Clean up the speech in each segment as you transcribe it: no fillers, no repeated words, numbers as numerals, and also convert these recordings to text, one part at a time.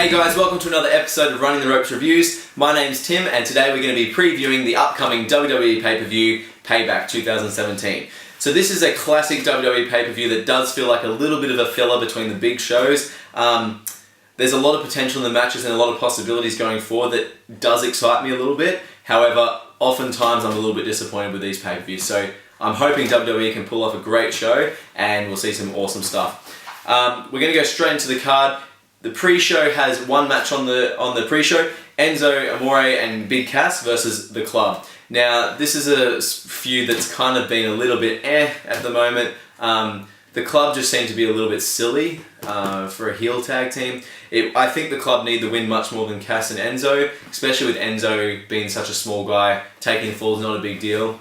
Hey guys, welcome to another episode of Running the Ropes Reviews. My name's Tim and today we're going to be previewing the upcoming WWE Pay-Per-View Payback 2017. So this is a classic WWE Pay-Per-View that does feel like a little bit of a filler between the big shows. There's a lot of potential in the matches and a lot of possibilities going forward that does excite me a little bit. However, oftentimes I'm a little bit disappointed with these pay-per-views. So I'm hoping WWE can pull off a great show and we'll see some awesome stuff. We're going to go straight into the card. The pre-show has one match on the pre-show, Enzo Amore and Big Cass versus The Club. Now, this is a feud that's kind of been a little bit at the moment. The Club just seemed to be a little bit silly for a heel tag team. I think The Club need the win much more than Cass and Enzo, especially with Enzo being such a small guy. Taking the fall is not a big deal.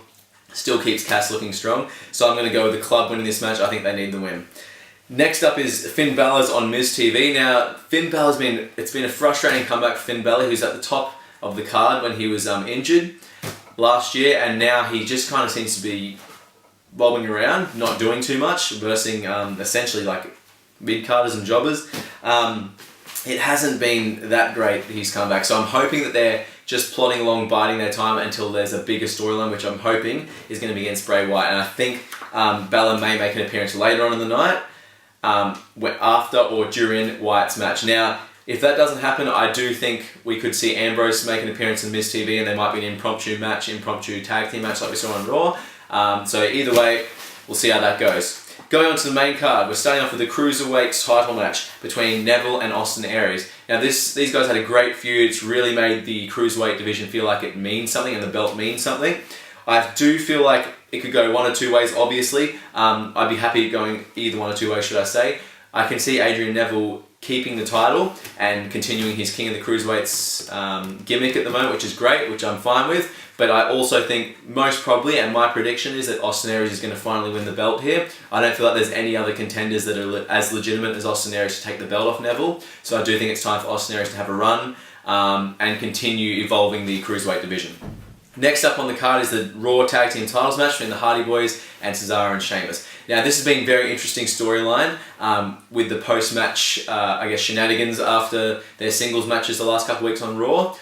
Still keeps Cass looking strong. So I'm going to go with The Club winning this match. I think they need the win. Next up is Finn Balor's on Miz TV. Now, Finn Balor's it's been a frustrating comeback for Finn Balor, who's at the top of the card when he was injured last year, and now he just kind of seems to be bobbing around, not doing too much, versing essentially like mid-carders and jobbers. It hasn't been that great, his comeback, so I'm hoping that they're just plodding along, biding their time until there's a bigger storyline, which I'm hoping is going to be against Bray Wyatt, and I think Balor may make an appearance later on in the night, after or during Wyatt's match. Now, if that doesn't happen, I do think we could see Ambrose make an appearance in Miz TV, and there might be an impromptu tag team match like we saw on Raw. So either way, we'll see how that goes. Going on to the main card, we're starting off with the Cruiserweight title match between Neville and Austin Aries. Now these guys had a great feud. It's really made the Cruiserweight division feel like it means something and the belt means something. I do feel like it could go one or two ways, obviously. I'd be happy going either one or two ways, should I say. I can see Adrian Neville keeping the title and continuing his King of the Cruiserweights gimmick at the moment, which is great, which I'm fine with. But I also think most probably, and my prediction is that Austin Aries is going to finally win the belt here. I don't feel like there's any other contenders that are as legitimate as Austin Aries to take the belt off Neville. So I do think it's time for Austin Aries to have a run and continue evolving the Cruiserweight division. Next up on the card is the Raw Tag Team Titles match between the Hardy Boys and Cesaro and Sheamus. Now this has been a very interesting storyline with the post-match, shenanigans after their singles matches the last couple of weeks on Raw.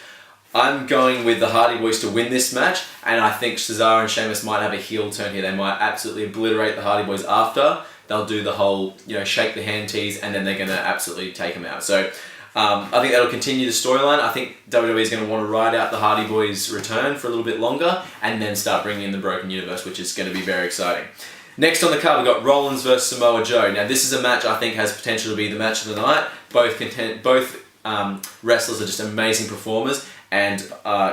I'm going with the Hardy Boys to win this match, and I think Cesaro and Sheamus might have a heel turn here. They might absolutely obliterate the Hardy Boys after. They'll do the whole, shake the hand tease, and then they're going to absolutely take them out. So I think that'll continue the storyline. I think WWE is going to want to ride out the Hardy Boys' return for a little bit longer, and then start bringing in the Broken Universe, which is going to be very exciting. Next on the card, we've got Rollins versus Samoa Joe. Now this is a match I think has potential to be the match of the night. Both wrestlers are just amazing performers, and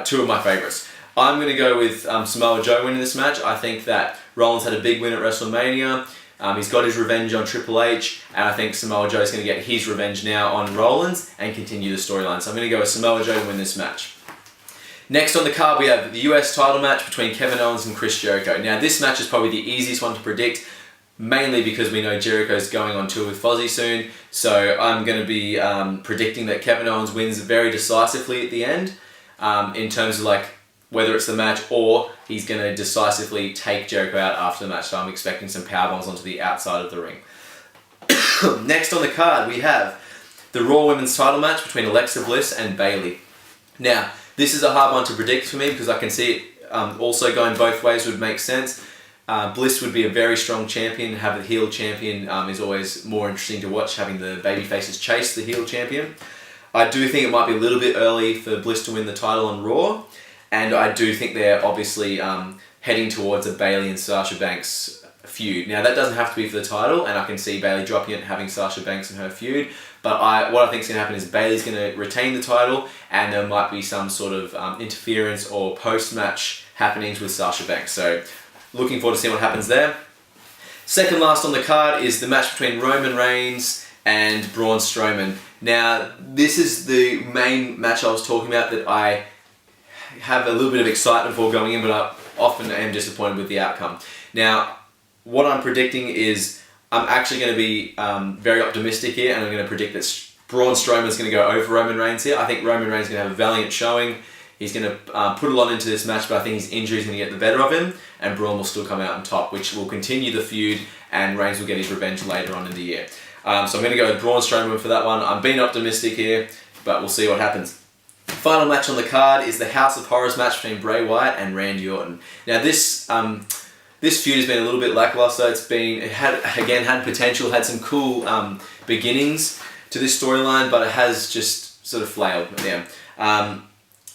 two of my favourites. I'm going to go with Samoa Joe winning this match. I think that Rollins had a big win at WrestleMania. He's got his revenge on Triple H, and I think Samoa Joe is going to get his revenge now on Rollins and continue the storyline. So I'm going to go with Samoa Joe to win this match. Next on the card, we have the US title match between Kevin Owens and Chris Jericho. Now this match is probably the easiest one to predict, mainly because we know Jericho's going on tour with Fozzy soon. So I'm going to be predicting that Kevin Owens wins very decisively at the end, in terms of whether it's the match or he's going to decisively take Jericho out after the match. So I'm expecting some powerbombs onto the outside of the ring. Next on the card, we have the Raw Women's title match between Alexa Bliss and Bayley. Now, this is a hard one to predict for me because I can see it also going both ways would make sense. Bliss would be a very strong champion. Have a heel champion is always more interesting to watch, having the babyfaces chase the heel champion. I do think it might be a little bit early for Bliss to win the title on Raw, and I do think they're obviously heading towards a Bayley and Sasha Banks feud. Now that doesn't have to be for the title, and I can see Bayley dropping it and having Sasha Banks in her feud, but what I think is going to happen is Bayley's going to retain the title, and there might be some sort of interference or post-match happenings with Sasha Banks. So looking forward to seeing what happens there. Second last on the card is the match between Roman Reigns and Braun Strowman. Now, this is the main match I was talking about that I have a little bit of excitement for going in, but I often am disappointed with the outcome. Now, what I'm predicting is I'm actually going to be very optimistic here, and I'm going to predict that Braun Strowman is going to go over Roman Reigns here. I think Roman Reigns is going to have a valiant showing. He's going to put a lot into this match, but I think his injury is going to get the better of him, and Braun will still come out on top, which will continue the feud, and Reigns will get his revenge later on in the year. So I'm going to go with Braun Strowman for that one. I'm being optimistic here. but we'll see what happens. Final match on the card is the House of Horrors match between Bray Wyatt and Randy Orton. Now this feud has been a little bit lackluster. It had potential, had some cool beginnings to this storyline, but it has just sort of flailed. Yeah.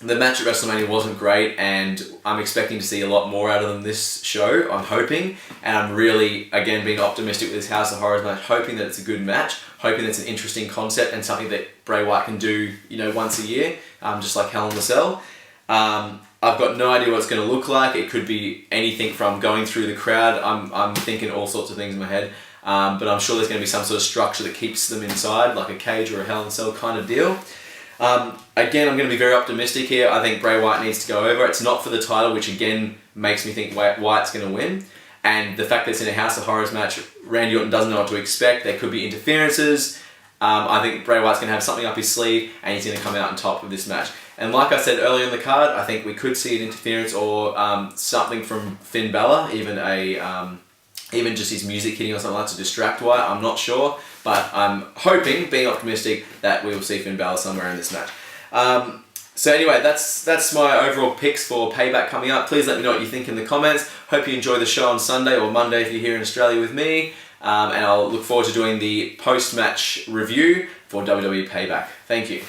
The match at WrestleMania wasn't great, and I'm expecting to see a lot more out of them this show, I'm hoping, and I'm really, again, being optimistic with this House of Horrors match, hoping that it's a good match, hoping that it's an interesting concept and something that Bray Wyatt can do, once a year, just like Hell in the Cell. I've got no idea what it's going to look like. It could be anything from going through the crowd. I'm thinking all sorts of things in my head, but I'm sure there's going to be some sort of structure that keeps them inside, like a cage or a Hell in a Cell kind of deal. Again, I'm going to be very optimistic here. I think Bray Wyatt needs to go over. It's not for the title, which again makes me think Wyatt's going to win. And the fact that it's in a House of Horrors match, Randy Orton doesn't know what to expect. There could be interferences. I think Bray Wyatt's going to have something up his sleeve, and he's going to come out on top of this match. And like I said earlier in the card, I think we could see an interference or something from Finn Balor, even just his music hitting or something like that to distract Wyatt. I'm not sure, but I'm hoping, being optimistic, that we will see Finn Balor somewhere in this match. So anyway, that's my overall picks for Payback coming up. Please let me know what you think in the comments. Hope you enjoy the show on Sunday or Monday if you're here in Australia with me. And I'll look forward to doing the post-match review for WWE Payback. Thank you.